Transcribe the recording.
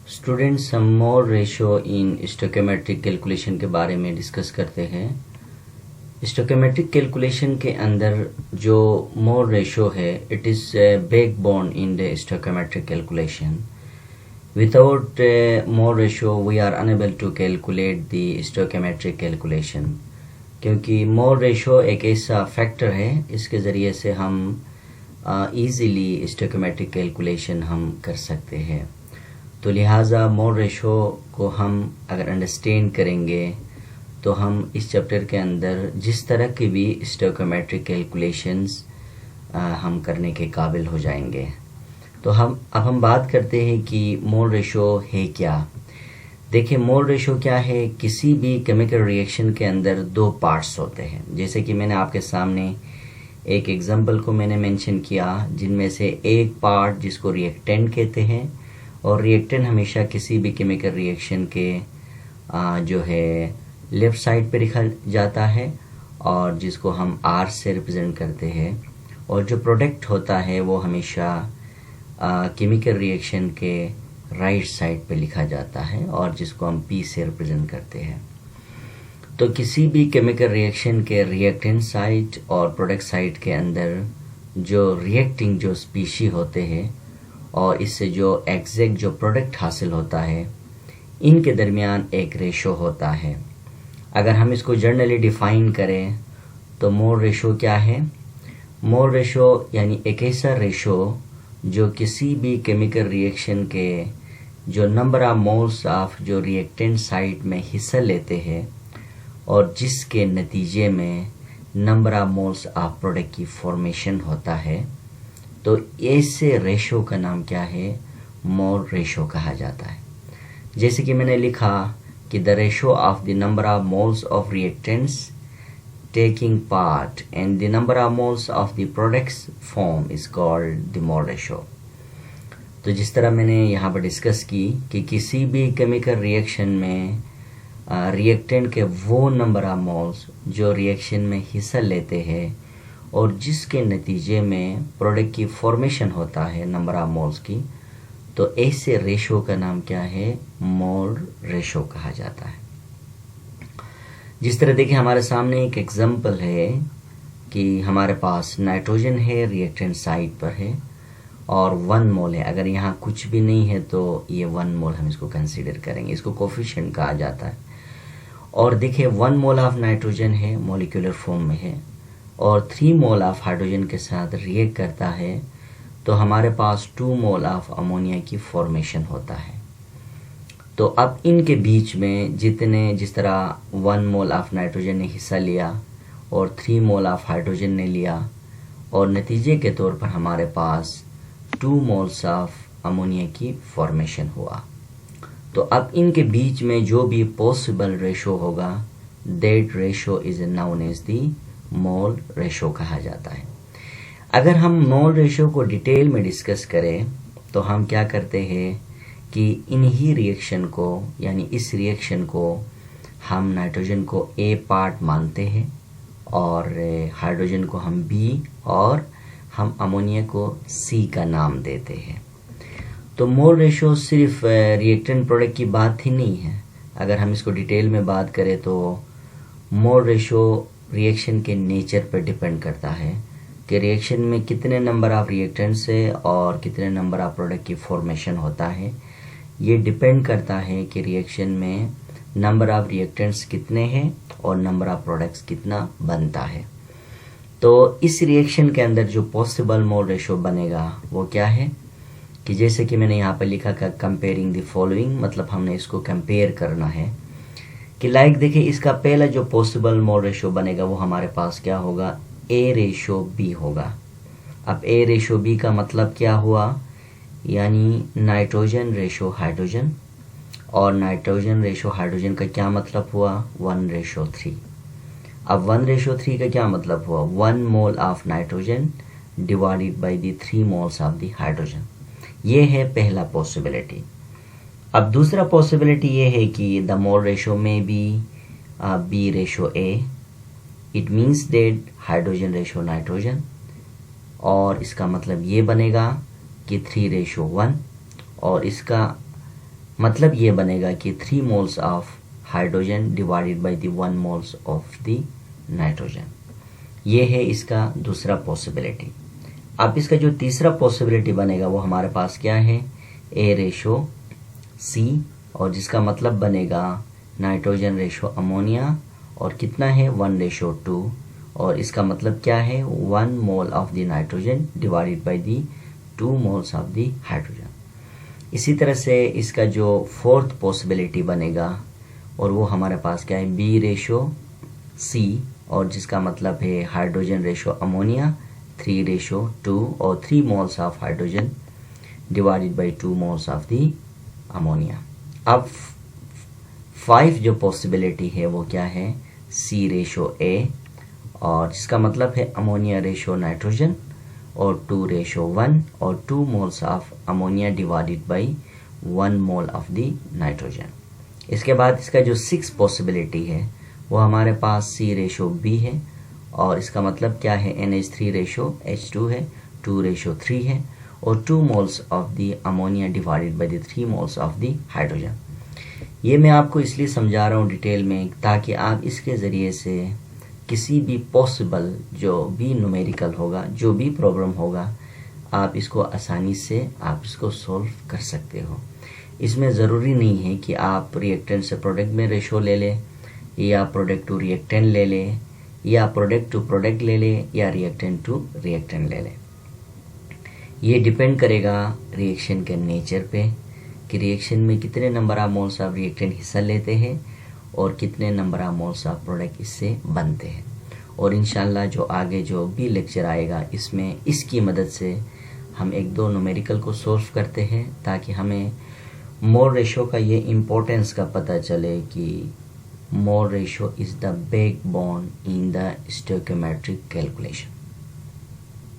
Students, हम mole ratio इन stoichiometric calculation के बारे में डिस्कस करते हैं। स्टोइकोमेट्रिक कैलकुलेशन के अंदर जो मोल रेशो है, it is backbone in the stoichiometric calculation. Without mole ratio we are unable to calculate the stoichiometric calculation, क्योंकि मोल रेशो एक ऐसा फैक्टर है इसके ज़रिए से हम इजीली स्टोइकोमेट्रिक कैलकुलेशन हम कर सकते हैं। तो लिहाजा मोल रेशो को हम अगर अंडरस्टैंड करेंगे तो हम इस चैप्टर के अंदर जिस तरह की भी स्टोइकोमेट्रिक कैलकुलेशंस हम करने के काबिल हो जाएंगे। तो अब हम बात करते हैं कि मोल रेशो है क्या। देखिए, मोल रेशो क्या है। किसी भी केमिकल रिएक्शन के अंदर दो पार्ट्स होते हैं। जैसे कि मैंने आपके सामने एक एग्जांपल को मैंने मेंशन किया, जिनमें से एक पार्ट जिसको रिएक्टेंट कहते हैं, और रिएक्टेंट हमेशा किसी भी केमिकल रिएक्शन के जो है लेफ्ट साइड पे लिखा जाता है, और जिसको हम आर से रिप्रेजेंट करते हैं। और जो प्रोडक्ट होता है वो हमेशा केमिकल रिएक्शन के राइट साइड पे लिखा जाता है, और जिसको हम पी से रिप्रेजेंट करते हैं। तो किसी भी केमिकल रिएक्शन के रिएक्टेंट साइड और प्रोडक्ट साइड के अंदर जो रिएक्टिंग जो स्पीशी होते हैं और इससे जो एग्जैक्ट जो प्रोडक्ट हासिल होता है, इनके दरमियान एक रेशो होता है। अगर हम इसको जनरली डिफाइन करें तो मोल रेशो क्या है। मोल रेशो यानी एक ऐसा रेशो जो किसी भी केमिकल रिएक्शन के जो नंबर ऑफ मोल्स ऑफ जो रिएक्टेंट साइड में हिस्सा लेते हैं और जिसके नतीजे में number of moles of product की फॉर्मेशन होता है, तो ऐसे रेशो का नाम क्या है, मोल रेशो कहा जाता है। जैसे कि मैंने लिखा कि the ratio of the number of moles of reactants taking part and the number of moles of the products form is called the mole ratio. तो जिस तरह मैंने यहाँ पर डिस्कस की कि किसी भी केमिकल रिएक्शन में रिएक्टेंट के वो नंबर ऑफ मोल्स जो रिएक्शन में हिस्सा लेते हैं और जिसके नतीजे में प्रोडक्ट की फॉर्मेशन होता है नंबर ऑफ मोल्स की, तो ऐसे रेशो का नाम क्या है, मोल रेशो कहा जाता है। जिस तरह देखिए हमारे सामने एक एग्जांपल है कि हमारे पास नाइट्रोजन है, रिएक्टेंट साइड पर है और 1 मोल है। अगर यहाँ कुछ भी नहीं है तो ये 1 मोल हम इसको कंसीडर करेंगे, इसको कोफिशिएंट कहा जाता है। और देखिए 1 मोल ऑफ नाइट्रोजन है, मॉलिक्यूलर फॉर्म में है, और 3 मोल ऑफ हाइड्रोजन के साथ रिएक्ट करता है, तो हमारे पास 2 मोल ऑफ अमोनिया की फॉर्मेशन होता है। तो अब इनके बीच में जिस तरह 1 मोल ऑफ नाइट्रोजन ने हिस्सा लिया और 3 मोल ऑफ हाइड्रोजन ने लिया, और नतीजे के तौर पर हमारे पास 2 मोल्स ऑफ अमोनिया की फॉर्मेशन हुआ। तो अब इनके बीच में जो भी पॉसिबल रेशो होगा, that ratio is known as the mole ratio कहा जाता है। अगर हम मोल रेशो को डिटेल में डिस्कस करें तो हम क्या करते हैं कि इन्हीं रिएक्शन को, यानी इस रिएक्शन को हम नाइट्रोजन को ए पार्ट मानते हैं और हाइड्रोजन को हम बी और हम अमोनिया को सी का नाम देते हैं। तो मोल रेशो सिर्फ रिएक्टेंट प्रोडक्ट की बात ही नहीं है। अगर हम इसको डिटेल में बात करें तो मोल रेशो रिएक्शन के नेचर पर डिपेंड करता है कि रिएक्शन में कितने नंबर ऑफ रिएक्टेंट्स है और कितने नंबर ऑफ प्रोडक्ट की फॉर्मेशन होता है। ये डिपेंड करता है कि रिएक्शन में नंबर ऑफ रिएक्टेंट्स कितने हैं और नंबर ऑफ प्रोडक्ट्स कितना बनता है। तो इस रिएक्शन के अंदर जो पॉसिबल मोल रेशो बनेगा वो क्या है कि जैसे कि मैंने यहाँ पर लिखा का कंपेयरिंग द फॉलोइंग, मतलब हमने इसको कंपेयर करना है कि देखिए इसका पहला जो पॉसिबल मोल रेशो बनेगा वो हमारे पास क्या होगा, ए रेशो बी होगा। अब ए रेशो बी का मतलब क्या हुआ, यानी नाइट्रोजन रेशो हाइड्रोजन, और नाइट्रोजन रेशो हाइड्रोजन का क्या मतलब हुआ, 1:3। अब 1:3 का क्या मतलब हुआ, 1 mole of nitrogen divided by the 3 moles of the hydrogen. ये है पहला पॉसिबिलिटी। अब दूसरा पॉसिबिलिटी ये है कि द मोल रेशो में B B ratio A, it means that hydrogen ratio nitrogen, और इसका मतलब ये बनेगा कि 3:1, और इसका मतलब ये बनेगा कि 3 moles of hydrogen divided by the 1 moles of the nitrogen. ये है इसका दूसरा पॉसिबिलिटी। अब इसका जो तीसरा पॉसिबिलिटी बनेगा वो हमारे पास क्या है, A:C, और जिसका मतलब बनेगा नाइट्रोजन रेशो अमोनिया, और कितना है 1:2, और इसका मतलब क्या है 1 mole of the nitrogen divided by the 2 moles of the hydrogen. इसी तरह से इसका जो फोर्थ पॉसिबिलिटी बनेगा और वो हमारे पास क्या है B:C, और जिसका मतलब है हाइड्रोजन रेशो अमोनिया 3:2, और 3 moles of hydrogen divided by 2 moles of the ammonia. अब 5 जो पॉसिबिलिटी है वो क्या है C:A, और जिसका मतलब है अमोनिया रेशो नाइट्रोजन, और 2:1, और 2 moles of ammonia divided by 1 mole of the nitrogen. इसके बाद इसका जो 6 पॉसिबिलिटी है वो हमारे पास C:B है, और इसका मतलब क्या है NH3:H2 है, 2:3 है, और 2 moles of the ammonia divided by the 3 moles of the hydrogen. ये मैं आपको इसलिए समझा रहा हूँ डिटेल में ताकि आप इसके ज़रिए से किसी भी पॉसिबल जो भी न्यूमेरिकल होगा, जो भी प्रॉब्लम होगा, आप इसको आसानी से आप इसको सॉल्व कर सकते हो। इसमें ज़रूरी नहीं है कि आप रिएक्टेंट से प्रोडक्ट में रेशो ले लें, या प्रोडक्ट टू रिएक्टेंट ले लें, या प्रोडक्ट टू प्रोडक्ट ले लें, या रिएक्टेंट टू रिएक्टेंट ले लें। ये डिपेंड करेगा रिएक्शन के नेचर पे कि रिएक्शन में कितने number of moles of reactant हिस्सा लेते हैं और कितने number of moles of product इससे बनते हैं। और इंशाल्लाह जो आगे जो भी लेक्चर आएगा इसमें इसकी मदद से हम 1-2 न्यूमेरिकल को सॉल्व करते हैं ताकि हमें मोल रेशो का ये इम्पोर्टेंस का पता चले कि mole ratio is the backbone in the stoichiometric calculation.